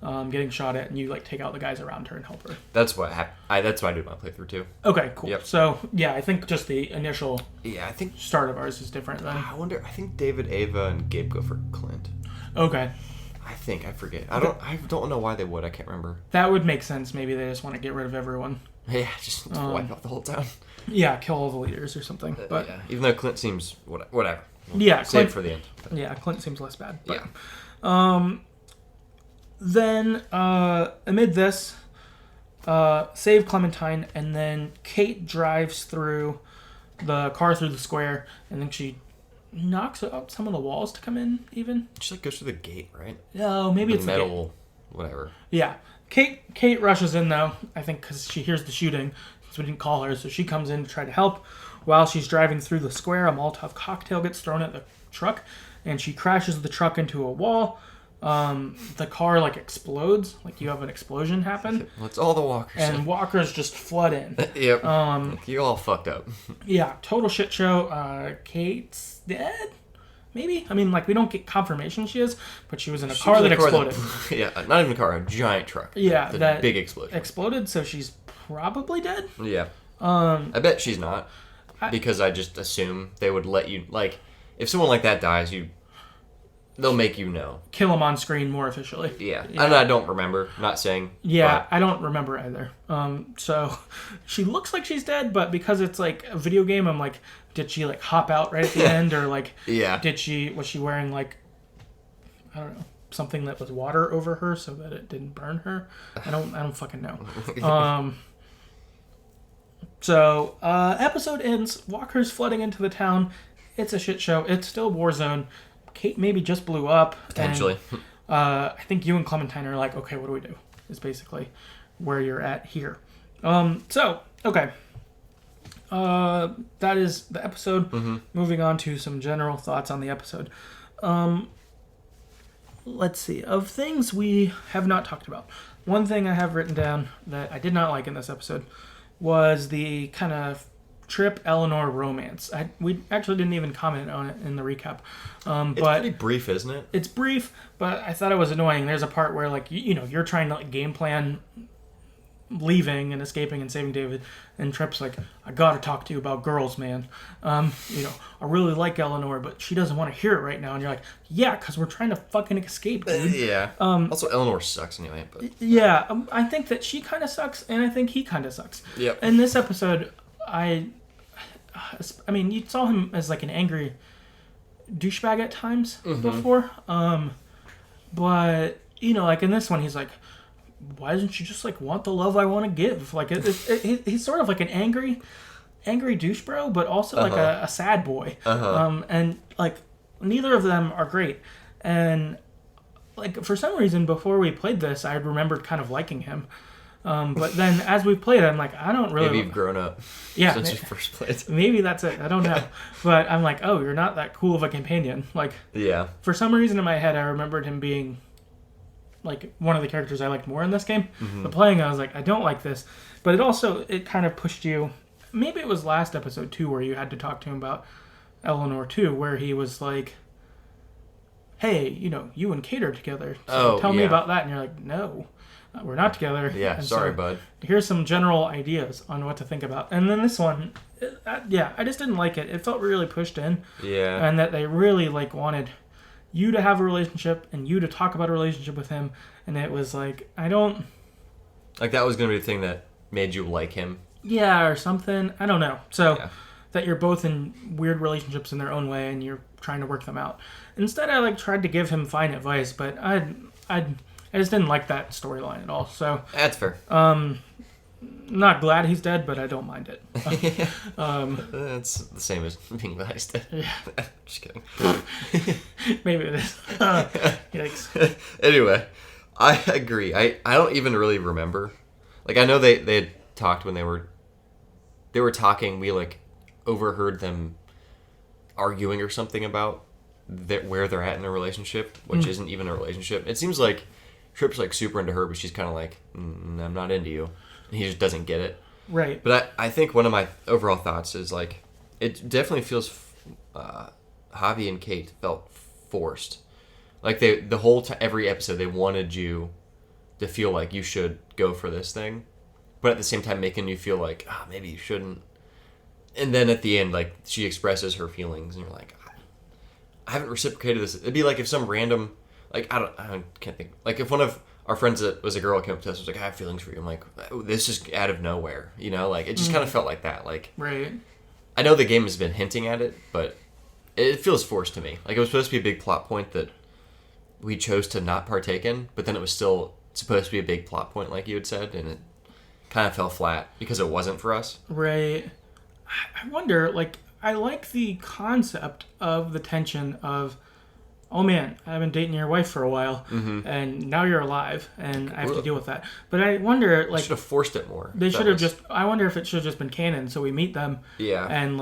Getting shot at, and you like take out the guys around her and help her. That's what that's what I do in my playthrough too. Okay, cool. Yep. So yeah, I think just the initial I think start of ours is different then. I think David, Ava, and Gabe go for Clint. Okay. I forget. I don't know why they would. I can't remember. That would make sense. Maybe they just want to get rid of everyone. Yeah, just wipe out the whole town. Yeah, kill all the leaders or something. But yeah, even though Clint seems whatever. Yeah, save Clint, it for the end. Yeah, Clint seems less bad. But, yeah. Then amid this, save Clementine, and then Kate drives through the square, and then she knocks up some of the walls to come in. Even She like goes through the gate, right? no, maybe it's metal, the gate. whatever. Yeah, Kate rushes in though. I think because she hears the shooting, so we didn't call her, so she comes in to try to help. While she's driving through the square, a Molotov cocktail gets thrown at the truck, and she crashes the truck into a wall. The car like explodes, like you have an explosion happen. Well, it's all the walkers. And walkers just flood in. Yep. You all fucked up. Yeah, total shit show. Kate's dead? Maybe? I mean, like, we don't get confirmation she is, but she was in a car that exploded. Yeah, not even a car, a giant truck. Yeah, that big explosion. Exploded, so she's probably dead? Yeah. I bet she's not. Because I just assume they would let you, like, if someone like that dies, they'll make you know. Kill him on screen more officially. Yeah. And I don't remember, not saying. Yeah, I don't remember either. So she looks like she's dead, but because it's like a video game, I'm like, did she like hop out right at the end, or like, was she wearing like, I don't know, something that was water over her so that it didn't burn her? I don't fucking know. So episode ends. Walkers flooding into the town. It's a shit show. It's still war zone. Kate maybe just blew up. Potentially. And, I think you and Clementine are like, okay, what do we do? Is basically where you're at here. Okay. That is the episode. Moving on to some general thoughts on the episode. Let's see. Of things we have not talked about. One thing I have written down that I did not like in this episode was the kind of Trip Eleanor romance. We actually didn't even comment on it in the recap. It's but pretty brief, isn't it? It's brief, but I thought it was annoying. There's a part where, like, you're trying to like game plan leaving and escaping and saving David, and Trip's like, I gotta talk to you about girls, man. I really like Eleanor, but she doesn't want to hear it right now. And you're like, yeah, because we're trying to fucking escape, dude. Yeah. Also, Eleanor sucks anyway. But yeah, I think that she kind of sucks, and I think he kind of sucks. Yep. In this episode, I mean, you saw him as like an angry douchebag at times before, but like in this one, he's like, why doesn't she just like want the love I want to give? Like he's sort of like an angry douche bro, but also like a sad boy. And like neither of them are great. And like for some reason before we played this, I remembered kind of liking him. But then as we played, I'm like, I don't really. Maybe you've grown up. Yeah, since you first played. Maybe that's it. I don't know. But I'm like, oh, you're not that cool of a companion. Like, yeah. For some reason in my head, I remembered him being like one of the characters I liked more in this game. But playing, I was like, I don't like this. But it kind of pushed you. Maybe it was last episode too, where you had to talk to him about Eleanor too, where he was like, hey, you and Kate are together. So tell me about that. And you're like, no, we're not together. Yeah, and sorry, bud. Here's some general ideas on what to think about. And then this one, I just didn't like it. It felt really pushed in. Yeah. And that they really wanted you to have a relationship and you to talk about a relationship with him. And it was like, I don't... Like that was going to be the thing that made you like him. Yeah, or something. I don't know. So that you're both in weird relationships in their own way and you're trying to work them out. Instead, I tried to give him fine advice, but I just didn't like that storyline at all. So that's fair. Not glad he's dead, but I don't mind it. It's the same as being glad he's dead. Yeah. Just kidding. Maybe it is. Yikes. Anyway, I agree. I don't even really remember. Like, I know they had talked when they were talking. We overheard them arguing or something about where they're at in a relationship, which isn't even a relationship. It seems like Tripp's super into her, but she's kind of like, I'm not into you. And he just doesn't get it. Right. But I think one of my overall thoughts is it definitely feels Javi and Kate felt forced. Like the whole every episode they wanted you to feel like you should go for this thing, but at the same time making you feel like maybe you shouldn't. And then at the end, she expresses her feelings, and you're like, I haven't reciprocated this. It'd be like if some random, I can't think. Like if one of our friends that was a girl came up to us and was like, I have feelings for you. I'm like, this is out of nowhere. It just kind of felt like that. Right. I know the game has been hinting at it, but it feels forced to me. It was supposed to be a big plot point that we chose to not partake in, but then it was still supposed to be a big plot point, like you had said, and it kind of fell flat because it wasn't for us. Right. I wonder, I like the concept of the tension of, oh man, I've been dating your wife for a while, and now you're alive, and I have to deal with that. But I wonder, they should have forced it more. They should have I wonder if it should have just been canon, so we meet them, and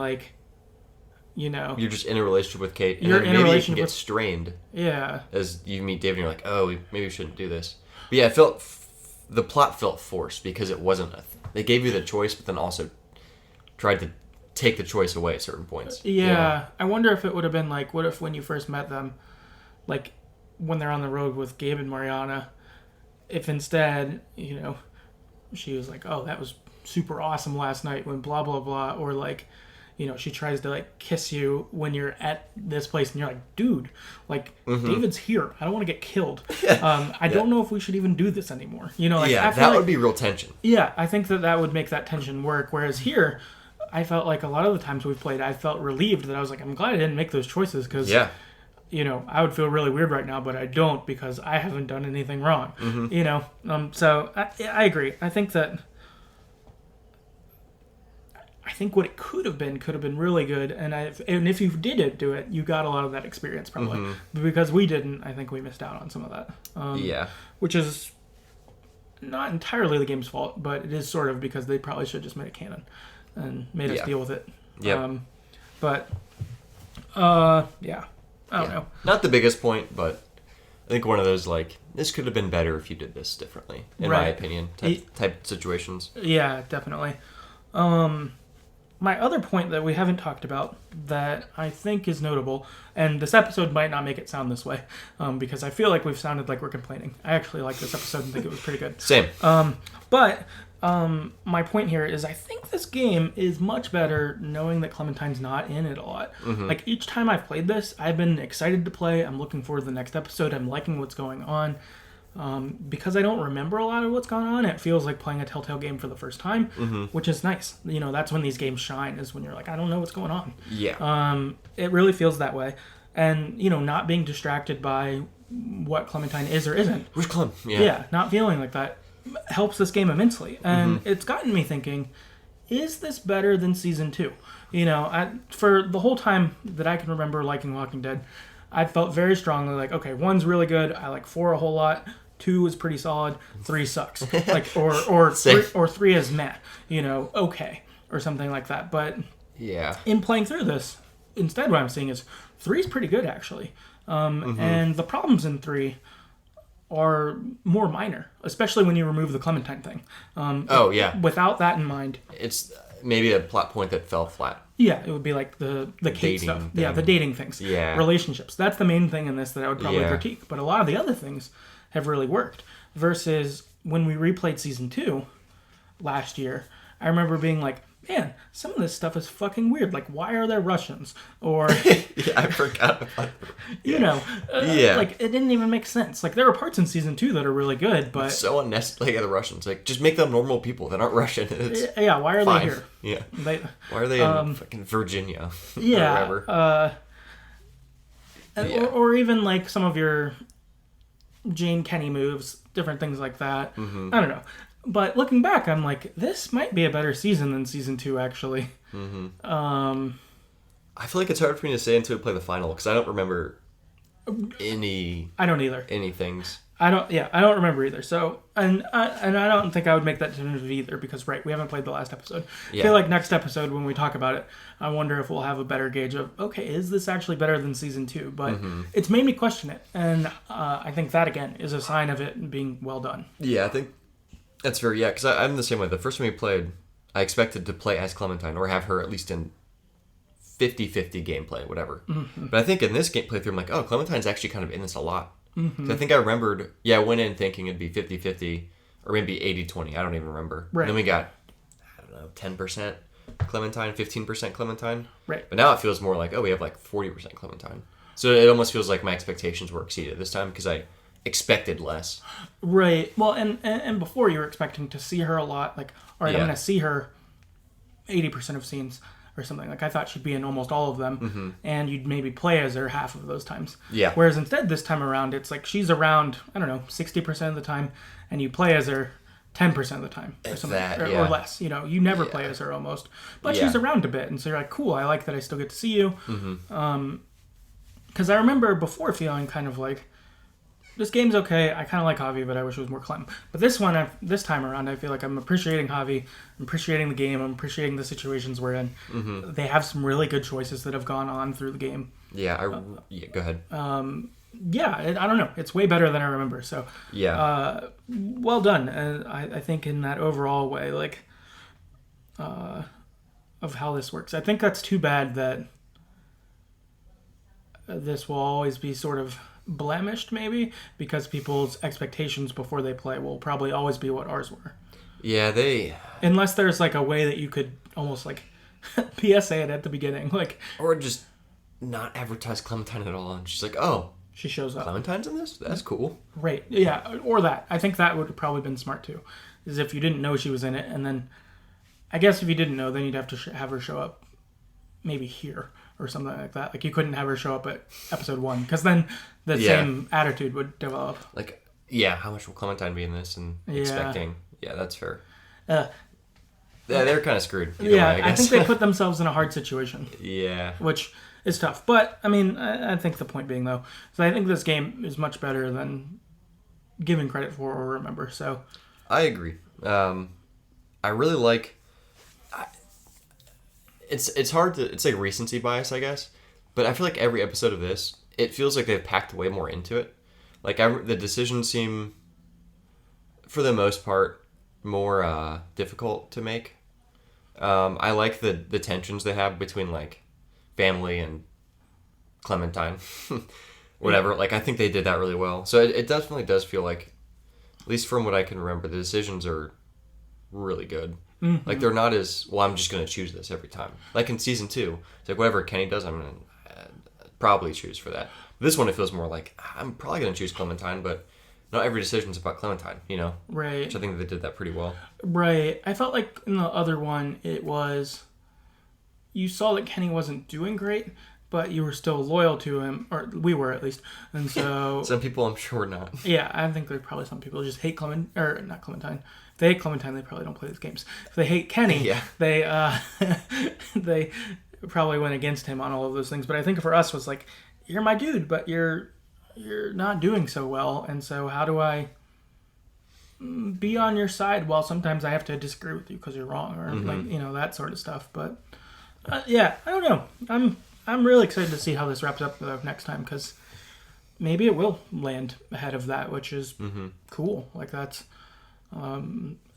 you're just in a relationship with Kate, and then maybe you can get strained. Yeah. As you meet David, and you're like, oh, maybe we shouldn't do this. But yeah, the plot felt forced because it wasn't. They gave you the choice, but then also tried to take the choice away at certain points. Yeah. I wonder if it would have been what if when you first met them, when they're on the road with Gabe and Mariana, if instead, she was like, oh, that was super awesome last night when blah, blah, blah, or she tries to kiss you when you're at this place and you're like, dude, David's here. I don't want to get killed. I don't know if we should even do this anymore. That would be real tension. Yeah, I think that would make that tension work. Whereas here, I felt like a lot of the times we've played, I felt relieved that I was like, I'm glad I didn't make those choices because, I would feel really weird right now, but I don't because I haven't done anything wrong. So I agree. I think what it could have been really good, and if you did do it, you got a lot of that experience probably. But because we didn't, I think we missed out on some of that. Which is not entirely the game's fault, but it is sort of because they probably should have just made it canon and made us deal with it. I don't know. Not the biggest point, but I think one of those this could have been better if you did this differently, in my opinion, type situations. Yeah, definitely. My other point that we haven't talked about that I think is notable, and this episode might not make it sound this way, because I feel like we've sounded like we're complaining. I actually like this episode and think it was pretty good. Same. But my point here is I think this game is much better knowing that Clementine's not in it a lot. Each time I've played this, I've been excited to play. I'm looking forward to the next episode. I'm liking what's going on. Because I don't remember a lot of what's going on, it feels like playing a Telltale game for the first time, which is nice. That's when these games shine, is when you're like, I don't know what's going on. Yeah. It really feels that way. And, not being distracted by what Clementine is or isn't. Where's Clem? Yeah, not feeling like that helps this game immensely. And it's gotten me thinking, is this better than Season 2? For the whole time that I can remember liking Walking Dead, I felt very strongly okay, 1's really good. I like 4 a whole lot. 2 is pretty solid. 3 sucks. or 3 is meh. Okay, or something like that. But in playing through this, instead what I'm seeing is 3 is pretty good actually. And the problems in 3 are more minor, especially when you remove the Clementine thing. Without that in mind, maybe a plot point that fell flat. Yeah, it would be like the Kate Dating stuff. thing. Yeah, the dating things. Yeah. Relationships. That's the main thing in this that I would probably critique. But a lot of the other things have really worked. Versus when we replayed season 2 last year, I remember being like, man, some of this stuff is fucking weird. Like, why are there Russians? Or, Yeah, I forgot about you know, like, it didn't even make sense. Like, there were parts in season 2 that are really good, but... So unnecessary. Like, the Russians. Like, just make them normal people that aren't Russian. It's yeah, why are fine. they here? Yeah. Why are they in fucking Virginia? Yeah. Or wherever. Or even, like, some of your Jane Kenny moves, different things like that. Mm-hmm. I don't know. But looking back, I'm like, this might be a better season than season 2, actually. Mm-hmm. I feel like it's hard for me to say until we play the final, because I don't remember any... I don't either. Any things. I don't remember either. So, and I don't think I would make that definitive either, because, right, we haven't played the last episode. Yeah. I feel like next episode, when we talk about it, I wonder if we'll have a better gauge of, okay, is this actually better than season 2? But it's made me question it. And I think that, again, is a sign of it being well done. Yeah, I think that's very... Yeah, because I'm the same way. The first time we played, I expected to play as Clementine, or have her at least in 50-50 gameplay, whatever. Mm-hmm. But I think in this game playthrough, I'm like, oh, Clementine's actually kind of in this a lot. Mm-hmm. I think I remembered, I went in thinking it'd be 50-50, or maybe 80-20, I don't even remember. Right. And then we got, I don't know, 10% Clementine, 15% Clementine. Right. But now it feels more like, we have like 40% Clementine. So it almost feels like my expectations were exceeded this time, because I expected less. Right. Well, and before you were expecting to see her a lot, like, all right, I'm going to see her 80% of scenes or something. Like, I thought she'd be in almost all of them, and you'd maybe play as her half of those times. Yeah. Whereas instead, this time around, it's like she's around, I don't know, 60% of the time, and you play as her 10% of the time or something, or less. You know, you never play as her almost, but she's around a bit, and so you're like, cool, I like that I still get to see you. Because I remember before feeling kind of like, this game's okay. I kind of like Javi, but I wish it was more Clem. But this time around, I feel like I'm appreciating Javi. I'm appreciating the game. I'm appreciating the situations we're in. Mm-hmm. They have some really good choices that have gone on through the game. Yeah, go ahead. I don't know. It's way better than I remember. So well done. I think in that overall way, like, of how this works. I think that's too bad that this will always be sort of blemished, maybe, because people's expectations before they play will probably always be what ours were. Yeah, unless there's like a way that you could almost like PSA it at the beginning, like, or just not advertise Clementine at all, and she's like, oh, she shows up. Clementine's in this? That's cool. Right. Yeah, or that. I think that would have probably been smart too, is if you didn't know she was in it, and then I guess if you didn't know, then you'd have to have her show up maybe here or something like that. Like, you couldn't have her show up at episode 1, because then the same attitude would develop. Like, how much will Clementine be in this? And expecting. Yeah, that's fair. They're kind of screwed. Way, I guess. I think they put themselves in a hard situation. Yeah. Which is tough. But, I mean, I think the point being, though, is I think this game is much better than given credit for or remember. So I agree. I really like... It's hard to... It's like recency bias, I guess. But I feel like every episode of this, it feels like they've packed way more into it. Like, the decisions seem, for the most part, more difficult to make. I like the tensions they have between, like, family and Clementine. Whatever. Like, I think they did that really well. So it definitely does feel like, at least from what I can remember, the decisions are really good. Mm-hmm. Like, they're not as, well, I'm just going to choose this every time. Like in season 2, it's like, whatever Kenny does, I'm going to probably choose for that. This one, it feels more like, I'm probably going to choose Clementine, but not every decision's about Clementine, you know? Right. Which I think they did that pretty well. Right. I felt like in the other one, it was, you saw that Kenny wasn't doing great, but you were still loyal to him, or we were at least. And so... Some people, I'm sure, not. Yeah, I think there's probably some people who just hate not Clementine. If they hate Clementine, they probably don't play these games. If they hate Kenny, they they probably went against him on all of those things. But I think for us, was like, you're my dude, but you're not doing so well, and so how do I be on your side while sometimes I have to disagree with you because you're wrong, or like, you know, that sort of stuff. But I don't know. I'm really excited to see how this wraps up next time, because maybe it will land ahead of that, which is cool. Like, that's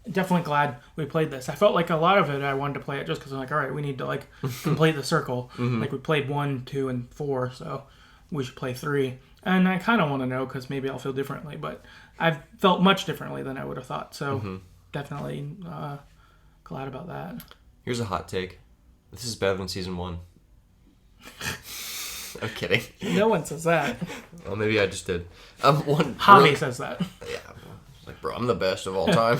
definitely glad we played this. I felt like a lot of it I wanted to play it just because I'm like, all right, we need to like complete the circle. Like we played 1, 2, and 4, so we should play 3. And I kind of want to know because maybe I'll feel differently, but I've felt much differently than I would have thought. So definitely glad about that. Here's a hot take. This is better than season 1. I'm kidding. No one says that. Well, maybe I just did. Javi says that. Yeah. Like, bro, I'm the best of all time.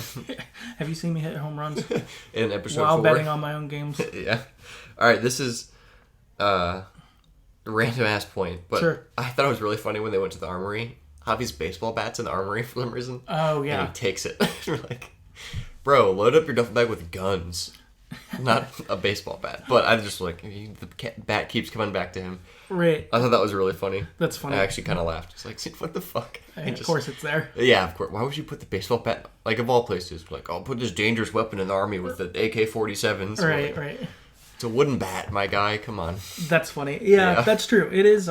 Have you seen me hit home runs? In episode while 4. betting on my own games. Yeah. All right, this is a random ass point, but sure. I thought it was really funny when they went to the armory. Javi's baseball bat's in the armory for some reason. Oh, yeah. And he takes it. We're like, bro, load up your duffel bag with guns. Not a baseball bat. But I just like, the bat keeps coming back to him. Right. I thought that was really funny. That's funny. I actually kind of laughed. It's like, what the fuck? Of course it's there. Yeah, of course. Why would you put the baseball bat, like, of all places? Like, I'll put this dangerous weapon in the army with the AK-47s. Right, right. It's a wooden bat, my guy. Come on. That's funny. Yeah, that's true. It is,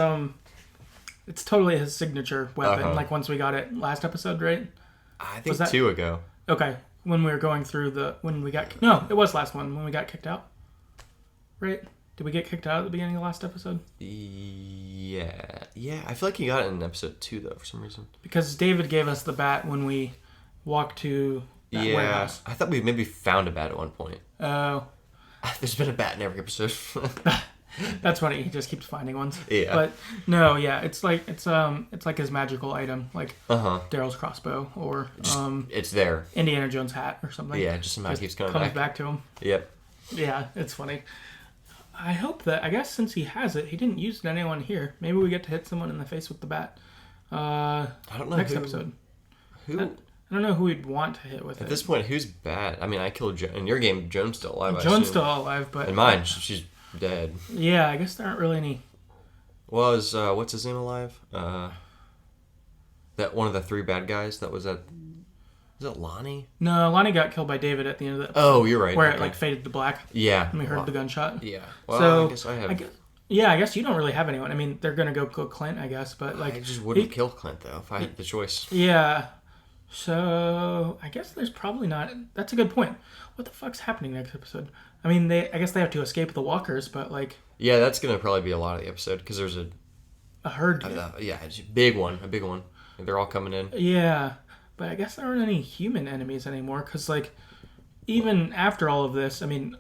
it's totally his signature weapon. Like, once we got it last episode, right? I think 2 ago. Okay. When we were going through no, it was last one, when we got kicked out. Right? Did we get kicked out at the beginning of the last episode? Yeah. Yeah, I feel like you got it in episode 2, though, for some reason. Because David gave us the bat when we walked to that warehouse. I thought we maybe found a bat at one point. Oh. There's been a bat in every episode. That's funny. He just keeps finding ones. Yeah. But no, yeah, it's like his magical item, like Daryl's crossbow or it's there. Indiana Jones hat or something. Yeah, just somehow keeps coming back to him. Yep. Yeah, it's funny. I hope that, I guess since he has it, he didn't use it on anyone here. Maybe we get to hit someone in the face with the bat. I don't know. Next episode. I don't know who we'd want to hit with it. At this point, who's bad? I mean, I killed Joan. In your game, Joan's still alive. Joan's still alive, but... In mine, she's dead. Yeah, I guess there aren't really any... Well, is, what's his name alive? That one of the 3 bad guys that was at... Is it Lonnie? No, Lonnie got killed by David at the end of the episode. Oh, you're right. Where it like faded to black. Yeah. And we heard the gunshot. Yeah. Well, so, I guess I have... I guess you don't really have anyone. I mean, they're going to go kill Clint, I guess, but like... I just wouldn't kill Clint, though, if I had the choice. Yeah. So, I guess there's probably not... That's a good point. What the fuck's happening next episode? I mean, I guess they have to escape the walkers, but like... Yeah, that's going to probably be a lot of the episode, because there's a herd. Yeah, it's a big one. Like, they're all coming in. Yeah, but I guess there aren't any human enemies anymore, because like, even after all of this, I mean,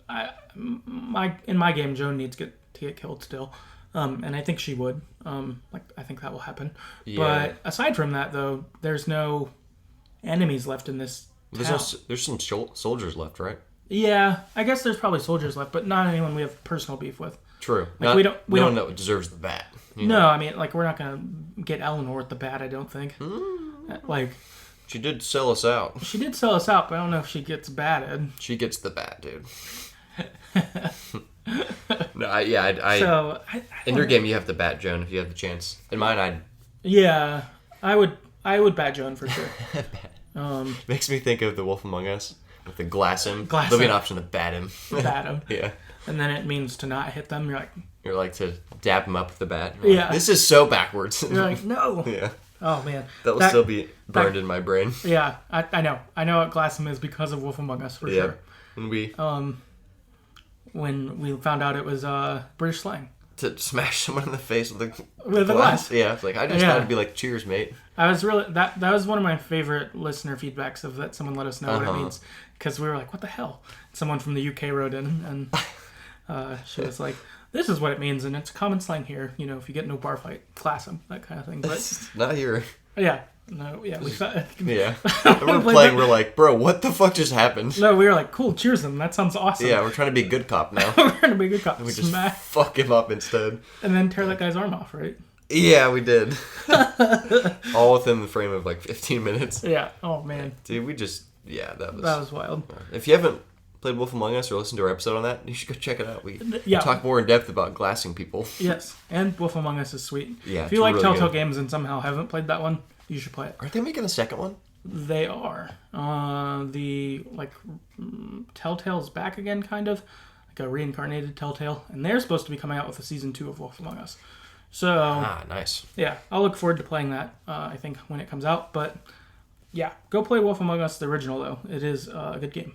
in my game, Joan needs to get killed still. And I think she would. I think that will happen. Yeah. But aside from that, though, there's no enemies left in this town. There's some soldiers left, right? Yeah, I guess there's probably soldiers left, but not anyone we have personal beef with. True. Like, no one that deserves the bat. No, I mean, like, we're not gonna get Eleanor with the bat, I don't think. Like, she did sell us out. She did sell us out, but I don't know if she gets batted. She gets the bat, dude. In your game, you have to bat Joan if you have the chance. In mine, I would bat Joan for sure. Makes me think of The Wolf Among Us with the glass him. Glass There'll be him. an option to bat him. Bat him. Yeah. And then it means to not hit them. You're like to dab him up with the bat. Yeah. Like, this is so backwards. You're like, no. Yeah. Oh man. That will still be burned in my brain. Yeah, I know. I know what glass him is because of Wolf Among Us for sure. And when we found out it was British slang. To smash someone in the face with a glass. Yeah, it's like I just thought it'd be like, cheers, mate. I was really that was one of my favorite listener feedbacks of that someone let us know what it means, because we were like, what the hell? Someone from the UK wrote in and she was like, this is what it means, and it's a common slang here. You know, if you get in a bar fight, class them, that kind of thing. But not here. Yeah. No, yeah, we thought... Yeah. We're playing, we're like, bro, what the fuck just happened? No, we were like, cool, cheers him. That sounds awesome. Yeah, we're trying to be a good cop now. We're trying to be a good cop. And we just fuck him up instead. And then tear that guy's arm off, right? Yeah, we did. All within the frame of like 15 minutes. Yeah. Oh, man. Dude, that was wild. If you haven't played Wolf Among Us or listened to our episode on that, you should go check it out. We talk more in depth about glassing people. Yes, and Wolf Among Us is sweet. Yeah, if you like really Telltale games and somehow haven't played that one, you should play it. Aren't they making a second one? They are. Telltale's back again, kind of. Like a reincarnated Telltale. And they're supposed to be coming out with a season 2 of Wolf Among Us. So... nice. Yeah, I'll look forward to playing that, I think, when it comes out. But yeah, go play Wolf Among Us, the original, though. It is a good game.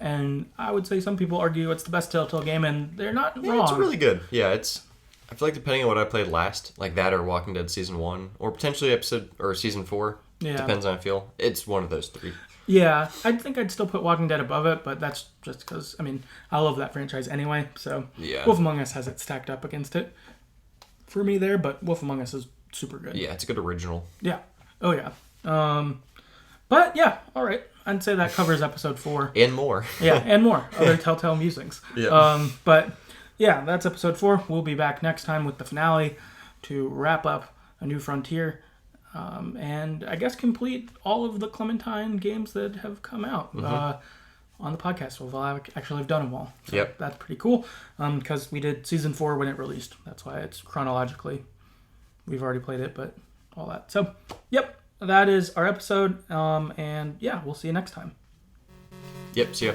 And I would say some people argue it's the best Telltale game, and they're not wrong. It's really good. Yeah, I feel like depending on what I played last, like that or Walking Dead Season 1, or potentially Season 4, depends on how I feel. It's one of those three. Yeah, I think I'd still put Walking Dead above it, but that's just because, I mean, I love that franchise anyway, so Wolf Among Us has it stacked up against it for me there, but Wolf Among Us is super good. Yeah, it's a good original. Yeah. Oh, yeah. But, yeah, all right. I'd say that covers episode 4. And more. Yeah, and more. Other Telltale musings. Yeah. But, yeah, that's episode 4. We'll be back next time with the finale to wrap up A New Frontier. And I guess complete all of the Clementine games that have come out on the podcast. We'll actually have done them all. So that's pretty cool because we did Season 4 when it released. That's why it's chronologically. We've already played it, but all that. So, that is our episode. And yeah, we'll see you next time. Yep, see ya.